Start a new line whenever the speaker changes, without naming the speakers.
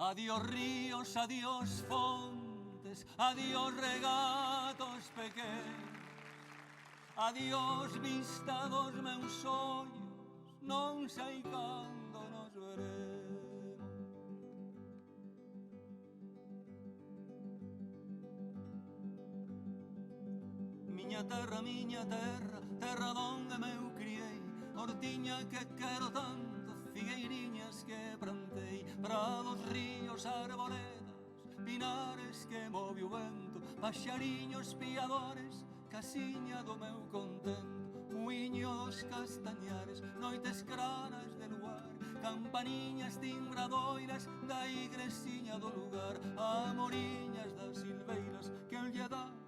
Adiós ríos, adiós fontes, adiós regatos pequenos, adiós vista dos meus ollos, non sei cando nos veremos. Miña terra, terra donde meu criei, hortiña que quero tanto, figueiriñas que plantei, prados, ríos, arboledas, pinares que move o vento, paxariños piadores, casiña do meu contento, muiño dos castañares, noites claras de luar, campaniñas timbradoiras da igresiña do lugar, amoriñas das silveiras que el lle dá